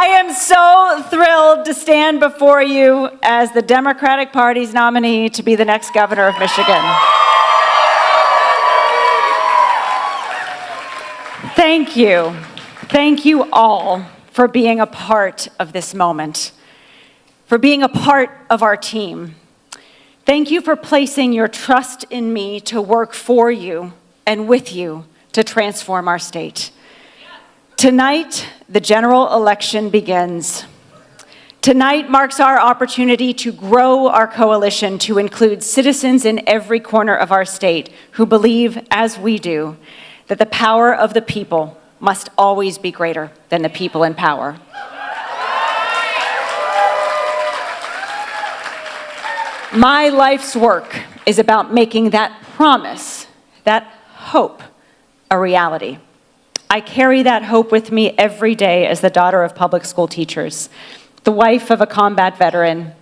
I am so thrilled to stand before you as the Democratic Party's nominee to be the next governor of Michigan. Thank you. Thank you all for being a part of this moment, for being a part of our team. Thank you for placing your trust in me to work for you and with you to transform our state. Tonight, the general election begins. Tonight marks our opportunity to grow our coalition to include citizens in every corner of our state who believe, as we do, that the power of the people must always be greater than the people in power. My life's work is about making that promise, that hope, a reality. I carry that hope with me every day as the daughter of public school teachers, the wife of a combat veteran,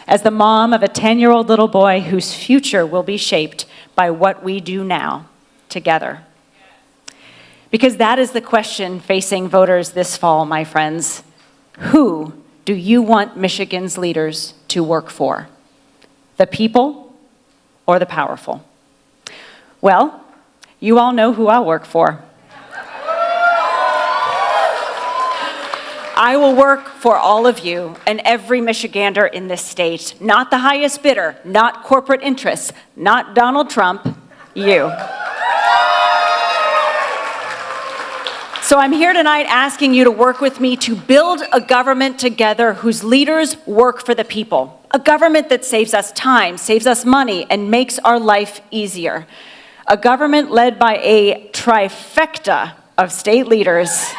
as the mom of a 10-year-old little boy whose future will be shaped by what we do now together. Because that is the question facing voters this fall, my friends. Who do you want Michigan's leaders to work for? The people or the powerful? Well, you all know who I'll work for. I will work for all of you and every Michigander in this state, not the highest bidder, not corporate interests, not Donald Trump, you. So I'm here tonight asking you to work with me to build a government together whose leaders work for the people. A government that saves us time, saves us money, and makes our life easier. A government led by a trifecta of state leaders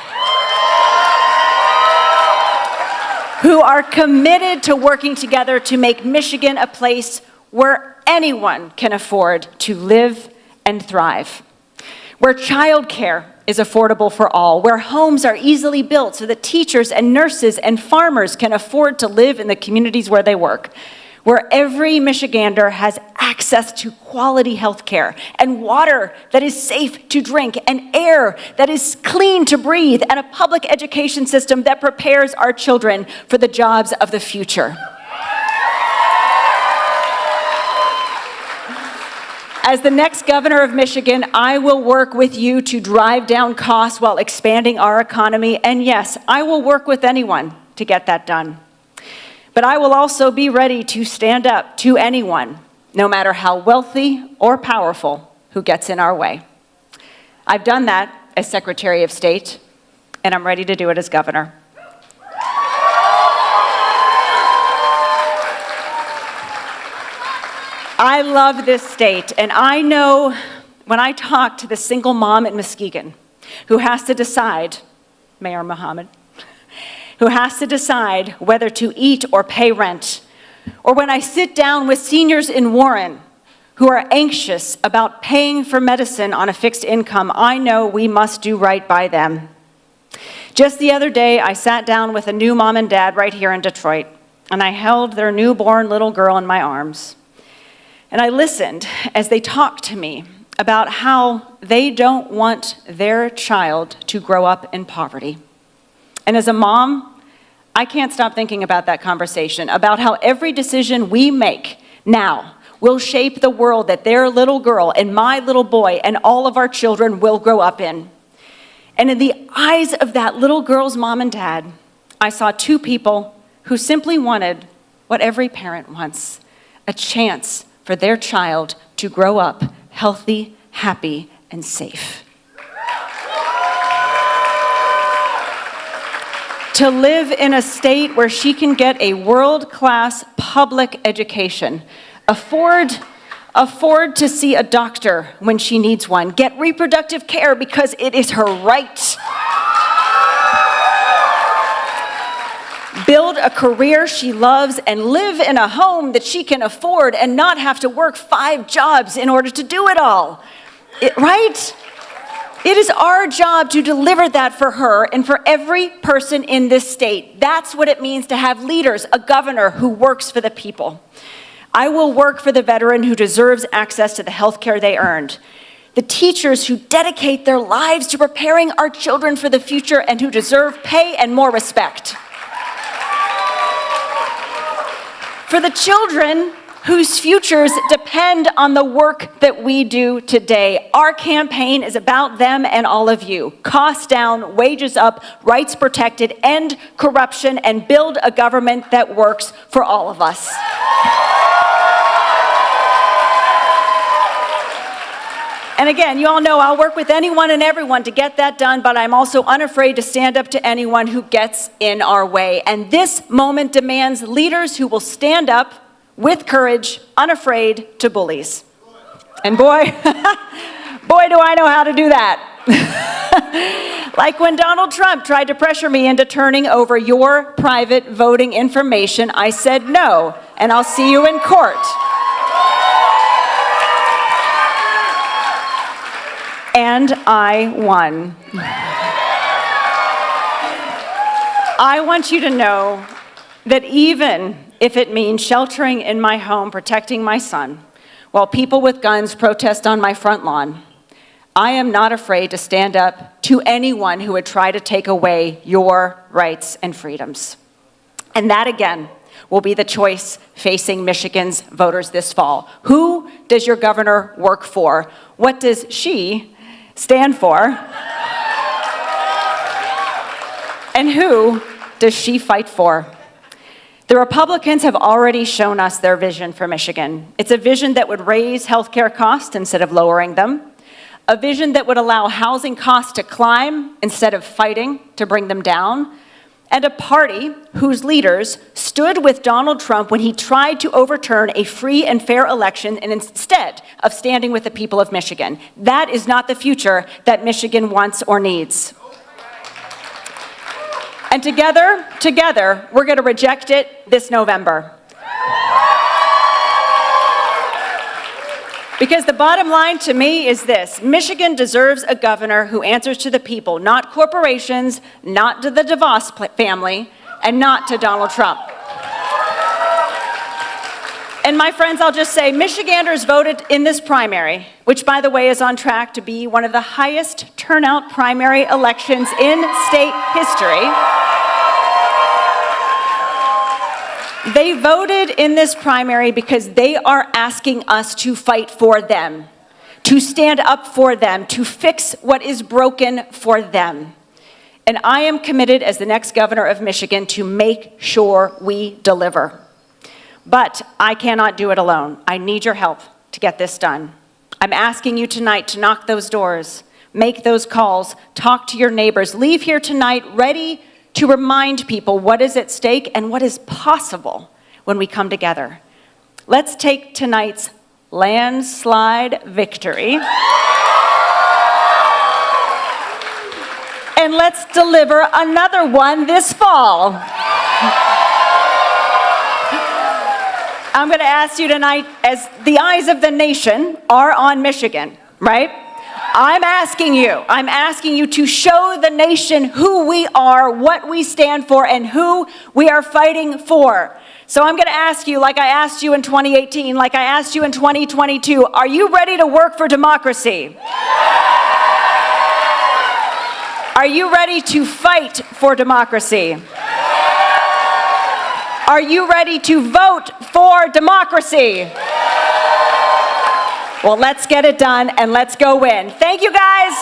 who are committed to working together to make Michigan a place where anyone can afford to live and thrive, where childcare is affordable for all, where homes are easily built so that teachers and nurses and farmers can afford to live in the communities where they work, where every Michigander has access to quality health care and water that is safe to drink and air that is clean to breathe and a public education system that prepares our children for the jobs of the future. As the next governor of Michigan, I will work with you to drive down costs while expanding our economy. And yes, I will work with anyone to get that done. But I will also be ready to stand up to anyone, no matter how wealthy or powerful, who gets in our way. I've done that as Secretary of State, and I'm ready to do it as governor. I love this state, and I know when I talk to the single mom in Muskegon who has to decide, Mayor Muhammad, who has to decide whether to eat or pay rent, or when I sit down with seniors in Warren who are anxious about paying for medicine on a fixed income, I know we must do right by them. Just the other day, I sat down with a new mom and dad right here in Detroit, and I held their newborn little girl in my arms. And I listened as they talked to me about how they don't want their child to grow up in poverty. And as a mom, I can't stop thinking about that conversation, about how every decision we make now will shape the world that their little girl and my little boy and all of our children will grow up in. And in the eyes of that little girl's mom and dad, I saw two people who simply wanted what every parent wants, a chance for their child to grow up healthy, happy, and safe. To live in a state where she can get a world-class public education, afford to see a doctor when she needs one, get reproductive care because it is her right. Build a career she loves and live in a home that she can afford and not have to work 5 jobs in order to do it all. Right? It is our job to deliver that for her and for every person in this state. That's what it means to have leaders, a governor who works for the people. I will work for the veteran who deserves access to the health care they earned, the teachers who dedicate their lives to preparing our children for the future and who deserve pay and more respect. For the children whose futures depend on the work that we do today. Our campaign is about them and all of you. Costs down, wages up, rights protected, end corruption, and build a government that works for all of us. And again, you all know I'll work with anyone and everyone to get that done, but I'm also unafraid to stand up to anyone who gets in our way. And this moment demands leaders who will stand up with courage, unafraid to bullies. And boy, boy, do I know how to do that. Like when Donald Trump tried to pressure me into turning over your private voting information, I said no, and I'll see you in court. And I won. I want you to know that even if it means sheltering in my home, protecting my son, while people with guns protest on my front lawn, I am not afraid to stand up to anyone who would try to take away your rights and freedoms. And that, again, will be the choice facing Michigan's voters this fall. Who does your governor work for? What does she stand for? And who does she fight for? The Republicans have already shown us their vision for Michigan. It's a vision that would raise healthcare costs instead of lowering them, a vision that would allow housing costs to climb instead of fighting to bring them down, and a party whose leaders stood with Donald Trump when he tried to overturn a free and fair election and instead of standing with the people of Michigan. That is not the future that Michigan wants or needs. And together, we're going to reject it this November. Because the bottom line to me is this: Michigan deserves a governor who answers to the people, not corporations, not to the DeVos family, and not to Donald Trump. And my friends, I'll just say, Michiganders voted in this primary, which, by the way, is on track to be one of the highest turnout primary elections in state history. They voted in this primary because they are asking us to fight for them, to stand up for them, to fix what is broken for them. And I am committed as the next governor of Michigan to make sure we deliver. But I cannot do it alone. I need your help to get this done. I'm asking you tonight to knock those doors, make those calls, talk to your neighbors, leave here tonight ready to remind people what is at stake and what is possible when we come together. Let's take tonight's landslide victory and let's deliver another one this fall. I'm going to ask you tonight, as the eyes of the nation are on Michigan, right? I'm asking you to show the nation who we are, what we stand for, and who we are fighting for. So I'm going to ask you, like I asked you in 2018, like I asked you in 2022, are you ready to work for democracy? Are you ready to fight for democracy? Are you ready to vote for democracy? Well, let's get it done and let's go win. Thank you, guys.